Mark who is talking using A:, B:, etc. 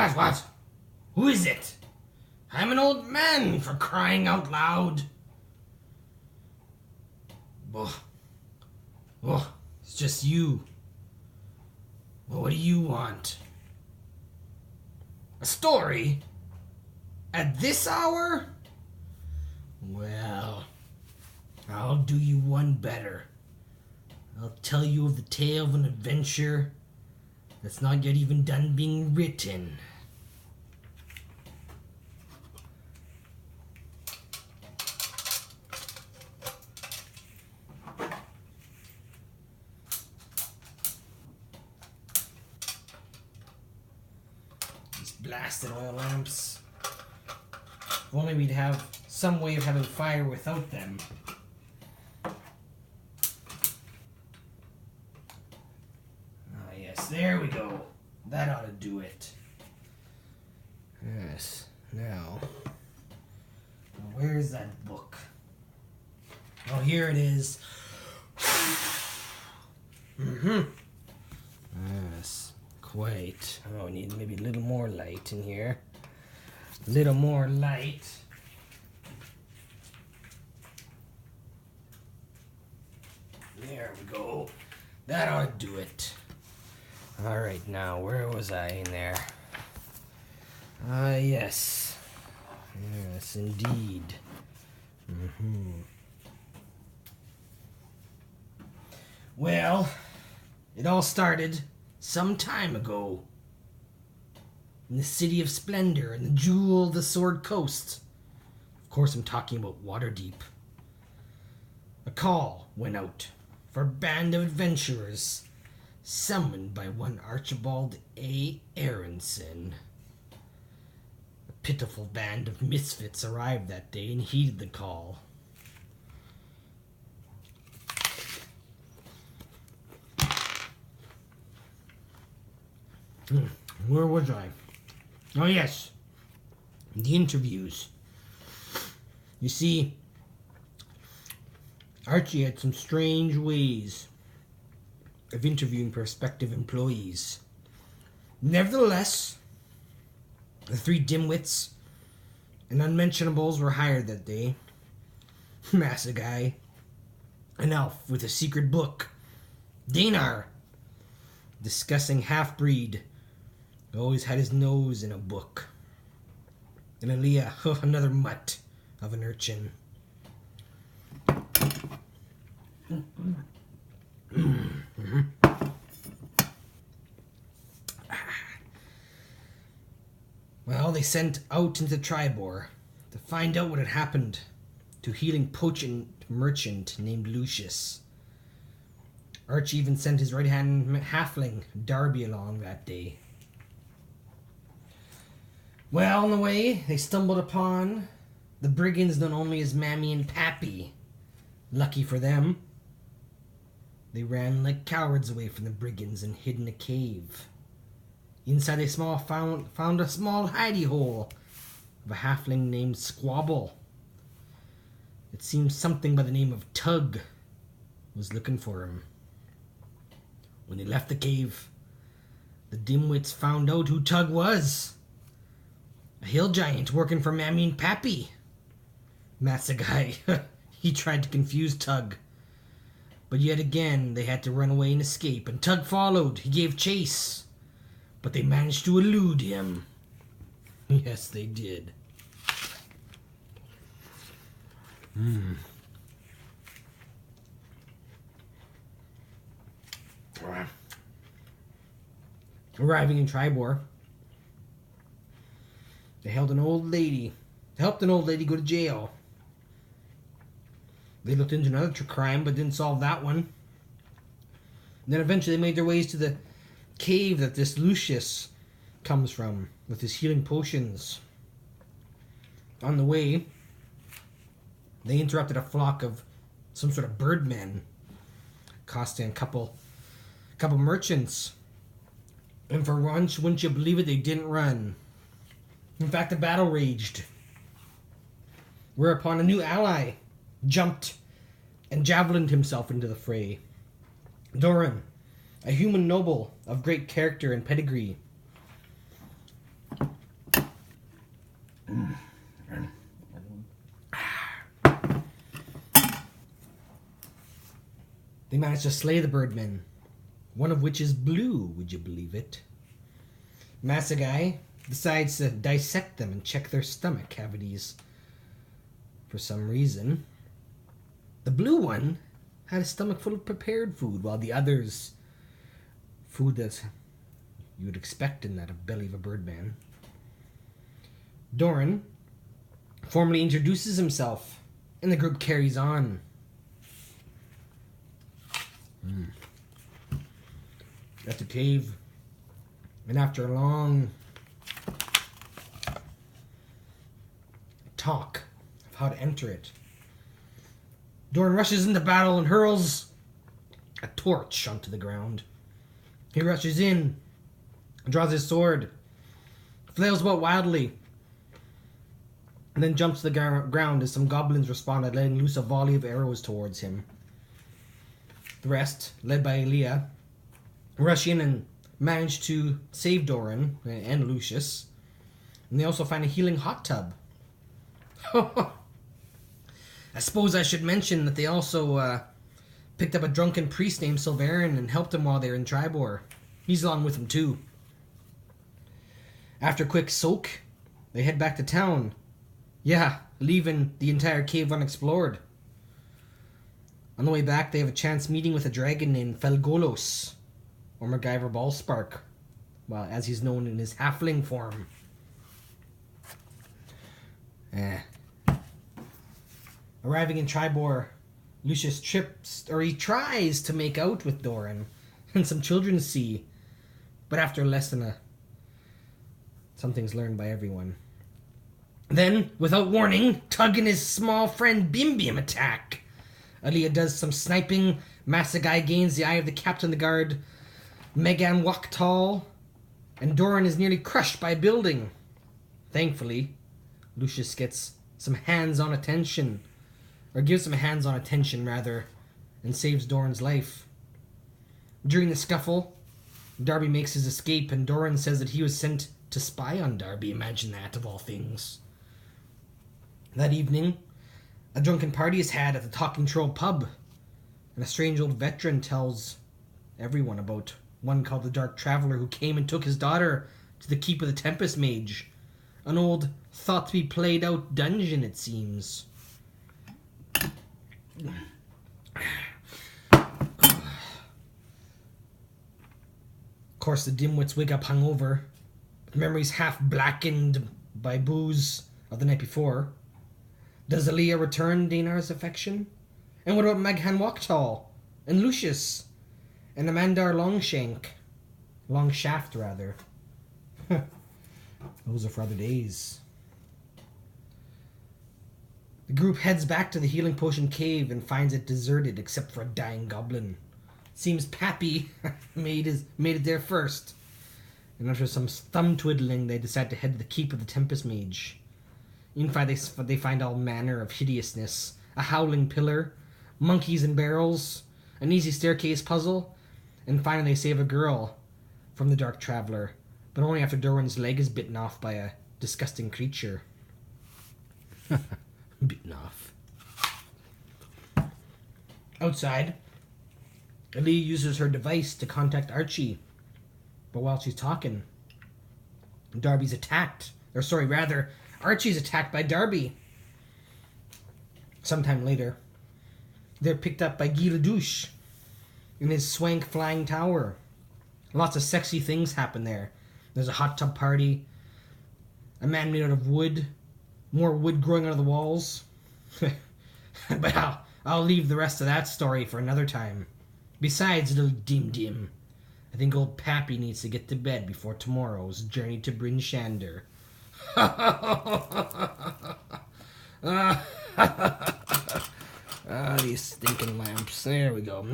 A: What? Who is it? I'm an old man, for crying out loud. Oh, it's just you. Well, what do you want? A story? At this hour? Well, I'll do you one better. I'll tell you of the tale of an adventure that's not yet even done being written. These blasted oil lamps. If only we'd have some way of having fire without them. There we go. That ought to do it. Yes. Now, where's that book? Oh, here it is. Yes, quite. Oh, we need maybe a little more light in here. A little more light. There we go. That ought to do it. Alright, now, where was I in there? Yes. Yes, indeed. Well, it all started some time ago. In the City of Splendor, in the Jewel of the Sword Coast. Of course, I'm talking about Waterdeep. A call went out for a band of adventurers summoned by one Archibald A. Aronson. A pitiful band of misfits arrived that day and heeded the call. Where was I? Oh yes, the interviews. You see, Archie had some strange ways of interviewing prospective employees. Nevertheless, the three dimwits and unmentionables were hired that day. Massaguy, an elf with a secret book, Danar, discussing half-breed, always had his nose in a book, and Aaliyah, another mutt of an urchin. Well, they sent out into Triboar to find out what had happened to a healing potion merchant named Lucius. Archie even sent his right-hand halfling, Darby, along that day. Well, on the way, they stumbled upon the brigands known only as Mammy and Pappy. Lucky for them, they ran like cowards away from the brigands and hid in a cave. Inside they found a small hidey hole of a halfling named Squabble. It seems something by the name of Tug was looking for him. When they left the cave, the dimwits found out who Tug was. A hill giant working for Mammy and Pappy. Massaguy, he tried to confuse Tug. But yet again, they had to run away and escape, and Tug followed. He gave chase. But they managed to elude him. Yes, they did. Arriving in Triboar, they helped an old lady go to jail. They looked into another crime, but didn't solve that one. And then eventually they made their ways to the cave that this Lucius comes from, with his healing potions. On the way, they interrupted a flock of some sort of birdmen, costing a couple merchants. And for once, wouldn't you believe it, they didn't run. In fact, the battle raged. Whereupon a new ally jumped and javelined himself into the fray. Doran, a human noble of great character and pedigree. They manage to slay the birdmen, one of which is blue, would you believe it? Masagai decides to dissect them and check their stomach cavities. For some reason, the blue one had a stomach full of prepared food, while the others, food that you would expect in that belly of a birdman. Doran formally introduces himself, and the group carries on. At the cave, and after a long talk of how to enter it, Doran rushes into battle and hurls a torch onto the ground. He rushes in, draws his sword, flails about wildly, and then jumps to the ground as some goblins respond by letting loose a volley of arrows towards him. The rest, led by Elia, rush in and manage to save Doran and Lucius. And they also find a healing hot tub. I suppose I should mention that they also picked up a drunken priest named Silverin and helped him while they were in Tribor. He's along with them too. After a quick soak, they head back to town. Yeah, leaving the entire cave unexplored. On the way back, they have a chance meeting with a dragon named Felgolos, or MacGyver Ballspark, well, as he's known in his halfling form. Arriving in Tribor, Lucius he tries to make out with Doran, and some children see, but after less than something's learned by everyone. Then, without warning, Tug and his small friend Bim attack. Aaliyah does some sniping, Masagai gains the eye of the captain of the guard, Megan Waktal, and Doran is nearly crushed by a building. Thankfully, Lucius gets some hands-on attention, or gives some hands-on attention, rather, and saves Doran's life. During the scuffle, Darby makes his escape, and Doran says that he was sent to spy on Darby. Imagine that, of all things. That evening, a drunken party is had at the Talking Troll pub, and a strange old veteran tells everyone about one called the Dark Traveler who came and took his daughter to the Keep of the Tempest Mage, an old, thought-to-be-played-out dungeon, it seems. Of course, the dimwits wake up hungover, with memories half blackened by booze of the night before. Does Aaliyah return Dainar's affection? And what about Meghan Waktal? And Lucius? And Amandar Longshaft, rather. Those are for other days. The group heads back to the Healing Potion Cave and finds it deserted except for a dying goblin. Seems Pappy made it there first. And after some thumb twiddling, they decide to head to the Keep of the Tempest Mage. Inside, they find all manner of hideousness. A howling pillar, monkeys and barrels, an easy staircase puzzle, and finally they save a girl from the Dark Traveler, but only after Doran's leg is bitten off by a disgusting creature. Bitten off. Outside, Ellie uses her device to contact Archie, but while she's talking, Darby's attacked. Archie's attacked by Darby. Sometime later, they're picked up by Guy Ledouche in his swank flying tower. Lots of sexy things happen there. There's a hot tub party, a man made out of wood, more wood growing out of the walls. But I'll leave the rest of that story for another time. Besides, little Dim, I think old Pappy needs to get to bed before tomorrow's journey to Bryn Shander. These stinking lamps. There we go.